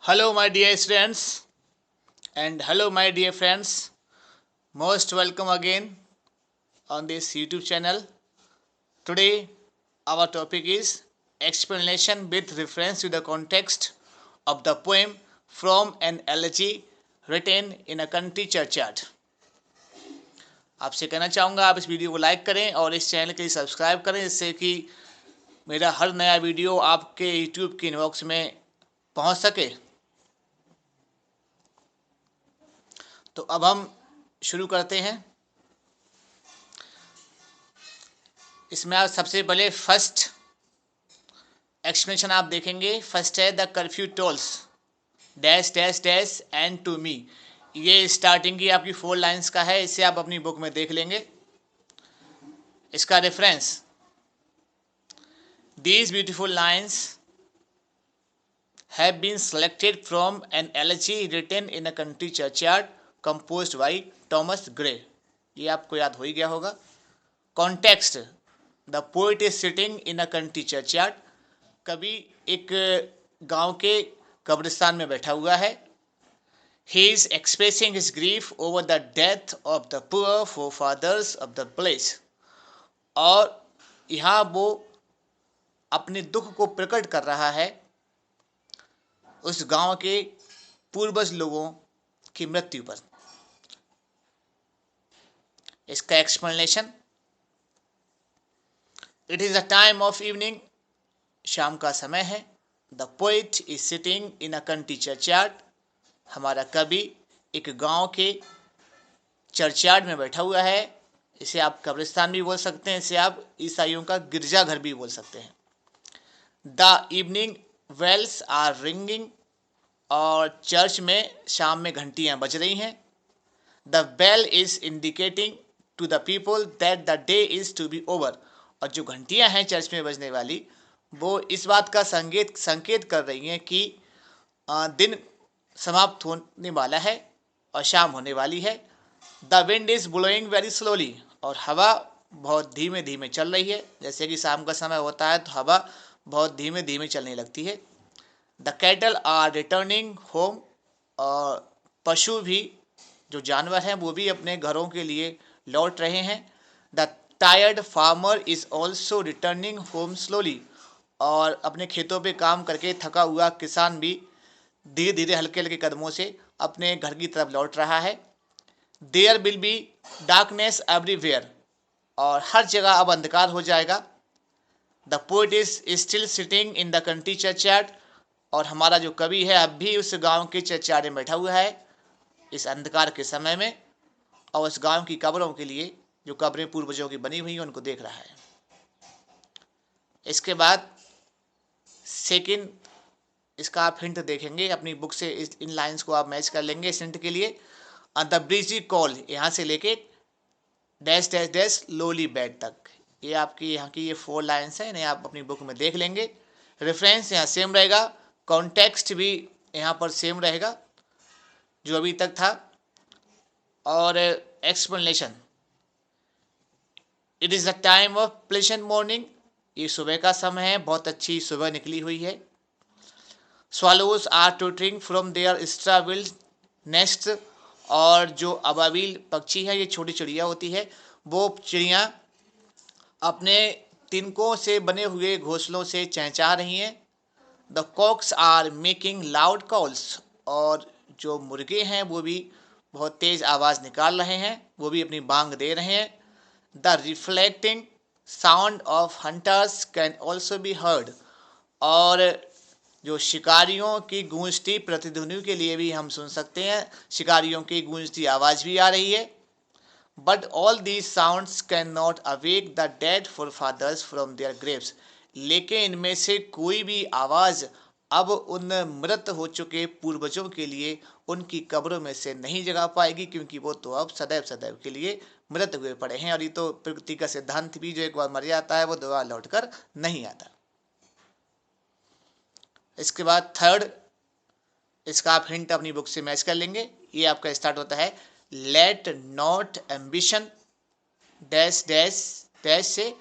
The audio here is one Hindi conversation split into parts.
Hello, my dear students, and hello, my dear friends. Most welcome again on this YouTube channel. Today, our topic is explanation with reference to the context of the poem from an elegy written in a country churchyard. आपसे कहना चाहूँगा आप इस वीडियो को लाइक करें और इस चैनल के लिए सब्सक्राइब करें जिससे कि मेरा हर नया वीडियो आपके YouTube के इनबॉक्स में पहुँच सके। तो अब हम शुरू करते हैं। इसमें आप सबसे पहले फर्स्ट एक्सप्लेनेशन आप देखेंगे। फर्स्ट है the curfew tolls dash dash dash and to me. ये स्टार्टिंग की आपकी 4 लाइंस का है, इसे आप अपनी बुक में देख लेंगे। इसका reference these beautiful lines have been selected from an elegy written in a country churchyard composed by Thomas Gray. ये आपको याद हो ही गया होगा। Context the poet is sitting in a country churchyard. कवि एक गांव के कब्रिस्तान में बैठा हुआ है। He is expressing his grief over the death of the poor forefathers of the place. और यहाँ वो अपने दुख को प्रकट कर रहा है उस गांव के पूर्वज लोगों की मृत्यु पर। इसका explanation it is a time of evening. शाम का समय है। The poet is sitting in a country churchyard. हमारा कवि एक गांव के चर्चयार्ड में बैठा हुआ है। इसे आप कब्रिस्तान भी बोल सकते हैं, इसे आप ईसाइयों का गिरजाघर भी बोल सकते हैं। The evening bells are ringing. और चर्च में शाम में घंटियां बज रही हैं। The bell is indicating to the people that the day is to be over. और जो घंटियां हैं चर्च में बजने वाली, वो इस बात का संकेत कर रही हैं कि दिन समाप्त होने वाला है और शाम होने वाली है। The wind is blowing very slowly. और हवा बहुत धीमे धीमे चल रही है। जैसे कि शाम का समय होता है तो हवा बहुत धीमे धीमे चलने लगती है। The cattle are returning home. और पशु भी, जो जानवर हैं, वो भी अपने घरों के लिए लौट रहे हैं। The tired farmer is also returning home slowly. और अपने खेतों पे काम करके थका हुआ किसान भी धीरे धीरे हल्के हल्के कदमों से अपने घर की तरफ लौट रहा है। There will be darkness everywhere. और हर जगह अब अंधकार हो जाएगा। The poet is still sitting in the country churchyard. और हमारा जो कवि है अब भी उस गांव के चर्चयार्ड में बैठा हुआ है इस अंधकार के समय में, और उस गांव की कब्रों के लिए, जो कब्रें पूर्वजों की बनी हुई हैं, उनको देख रहा है। इसके बाद सेकंड, इसका आप हिंट देखेंगे अपनी बुक से। इन लाइंस को आप मैच कर लेंगे इस हिंट के लिए। द ब्रीजी कॉल, यहाँ से लेके dash dash dash lolly bed तक, ये आपकी यहाँ की ये 4 लाइन्स हैं। इन्हें आप अपनी बुक में देख लेंगे। रेफरेंस यहाँ सेम रहेगा। कॉन्टेक्स्ट भी यहाँ पर सेम रहेगा जो अभी तक था। और explanation it is the time of pleasant morning. ये सुबह का समय है, बहुत अच्छी सुबह निकली हुई है। Swallows are twittering from their straw built nest. और जो अबाबिल पक्षी है, ये छोटी चिड़िया होती है, वो चिड़िया अपने तिनकों से बने हुए घोंसलों से चहचहा रही हैं। The cocks are making loud calls. और जो मुर्गे हैं वो भी बहुत तेज़ आवाज़ निकाल रहे हैं, वो भी अपनी बांग दे रहे हैं। The reflecting sound of hunters can also be heard. और जो शिकारियों की गूंजती प्रतिध्वनि के लिए भी हम सुन सकते हैं, शिकारियों की गूंजती आवाज़ भी आ रही है। But all these sounds can not awake the dead forefathers from their graves. लेकिन इनमें से कोई भी आवाज़ अब उन मृत हो चुके पूर्वजों के लिए उनकी कब्रों में से नहीं जगा पाएगी, क्योंकि वो तो अब सदैव सदैव के लिए मृत हुए पड़े हैं। और ये तो प्रकृति का सिद्धांत भी, जो एक बार मर जाता है वो दोबारा लौट कर नहीं आता। इसके बाद थर्ड, इसका आप हिंट अपनी बुक से मैच कर लेंगे। ये आपका स्टार्ट होता है let not ambition dash dash dash से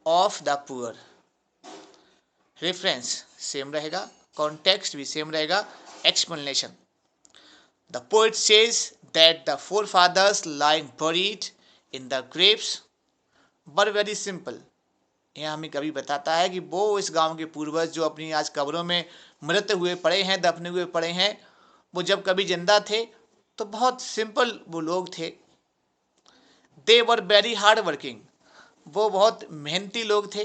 of the poor. Reference same रहेगा। कॉन्टेक्स्ट भी सेम रहेगा, explanation. The poet says that the forefathers lying buried in the graves were very simple। यह हमें कभी बताता है कि वो इस गांव के पूर्वज जो अपनी आज कब्रों में मृत हुए पड़े हैं, दफने हुए पड़े हैं, वो जब कभी जिंदा थे तो बहुत सिंपल वो लोग थे। दे वर वेरी हार्ड वर्किंग, वो बहुत मेहनती लोग थे।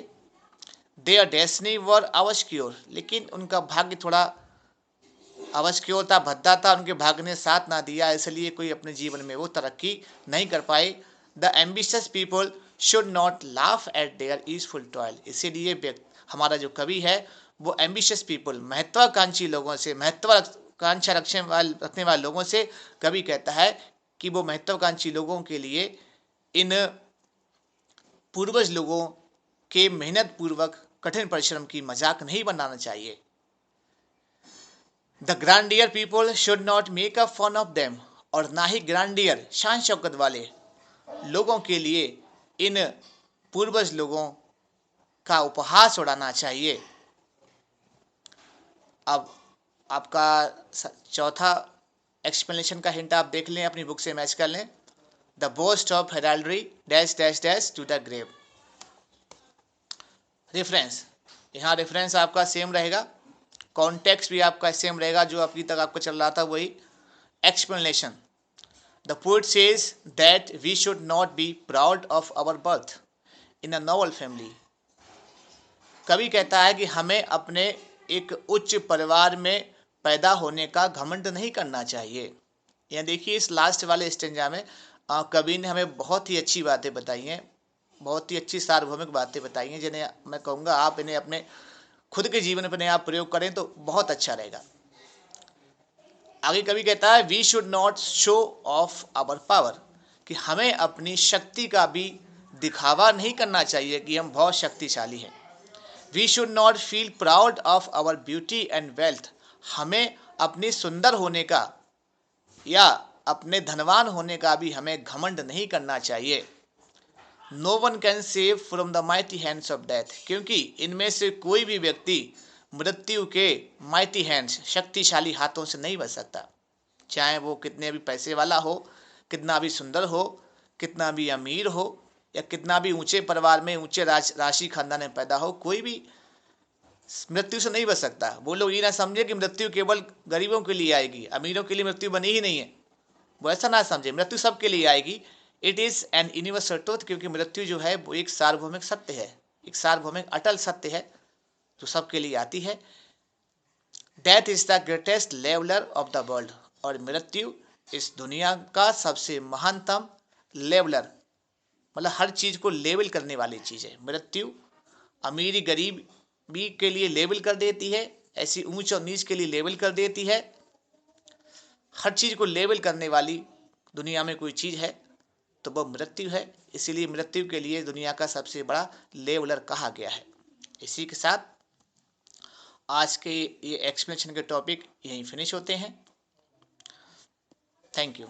देयर डेस्टिनी वर अवश्योर, लेकिन उनका भाग्य थोड़ा अवश्योर था, भद्दा था, उनके भाग्य ने साथ ना दिया, इसलिए कोई अपने जीवन में वो तरक्की नहीं कर पाए। The ambitious people should not laugh at there easeful toil. इसीलिए हमारा जो कवि है वो एम्बिशियस पीपल, महत्वाकांक्षी लोगों से, महत्वाकांक्षा रखने वाले लोगों से कवि कहता है कि वो महत्वाकांक्षी लोगों के लिए इन पूर्वज लोगों के मेहनत पूर्वक कठिन परिश्रम की मजाक नहीं बनाना चाहिए। The grandeur people should not make a fun of them, और ना ही ग्रांडियर शान शौकत वाले लोगों के लिए इन पूर्वज लोगों का उपहास उड़ाना चाहिए। अब आपका चौथा एक्सप्लेनेशन का हिंट आप देख लें, अपनी बुक से मैच कर लें। The boast of heraldry dash dash dash to the grave. Reference, यहाँ रेफरेंस आपका सेम रहेगा, कॉन्टेक्स्ट भी आपका सेम रहेगा, जो अभी तक आपका चल रहा था वही। Explanation, the poet says that we should not be proud of our birth in a noble family. कवि कहता है कि हमें अपने एक उच्च परिवार में पैदा होने का घमंड नहीं करना चाहिए। यह देखिए इस लास्ट वाले स्टेंजा में कवि ने हमें बहुत ही अच्छी बातें बताई हैं, बहुत ही अच्छी सार्वभौमिक बातें बताई हैं, जिन्हें मैं कहूँगा आप इन्हें अपने खुद के जीवन में आप प्रयोग करें तो बहुत अच्छा रहेगा। आगे कवि कहता है we should not show off our power, कि हमें अपनी शक्ति का भी दिखावा नहीं करना चाहिए कि हम बहुत शक्तिशाली हैं। We should not feel proud of our beauty and wealth, हमें अपनी सुंदर होने का या अपने धनवान होने का भी हमें घमंड नहीं करना चाहिए। No one can save from the mighty hands of death, क्योंकि इनमें से कोई भी व्यक्ति मृत्यु के माइटी हैंड्स, शक्तिशाली हाथों से नहीं बच सकता। चाहे वो कितने भी पैसे वाला हो, कितना भी सुंदर हो, कितना भी अमीर हो, या कितना भी ऊंचे परिवार में ऊंचे राशि खानदान में पैदा हो, कोई भी मृत्यु से नहीं बच सकता। वो लोग ये ना समझे कि मृत्यु केवल गरीबों के लिए आएगी, अमीरों के लिए मृत्यु बनी ही नहीं है, वो ऐसा ना समझे। मृत्यु सबके लिए आएगी। It is an universal truth, क्योंकि मृत्यु जो है वो एक सार्वभौमिक सत्य है, एक सार्वभौमिक अटल सत्य है जो सबके लिए आती है। Death is the greatest leveller of the world, और मृत्यु इस दुनिया का सबसे महानतम लेवलर, मतलब हर चीज को लेवल करने वाली चीज है। मृत्यु अमीरी गरीबी के लिए लेवल कर देती है, ऐसी ऊंच और नीच के लिए लेवल कर देती है। हर चीज को लेवल करने वाली दुनिया में कोई चीज है तो वह मृत्यु है। इसीलिए मृत्यु के लिए दुनिया का सबसे बड़ा लेवलर कहा गया है। इसी के साथ आज के ये एक्सप्लेनेशन के टॉपिक यहीं फिनिश होते हैं। Thank you.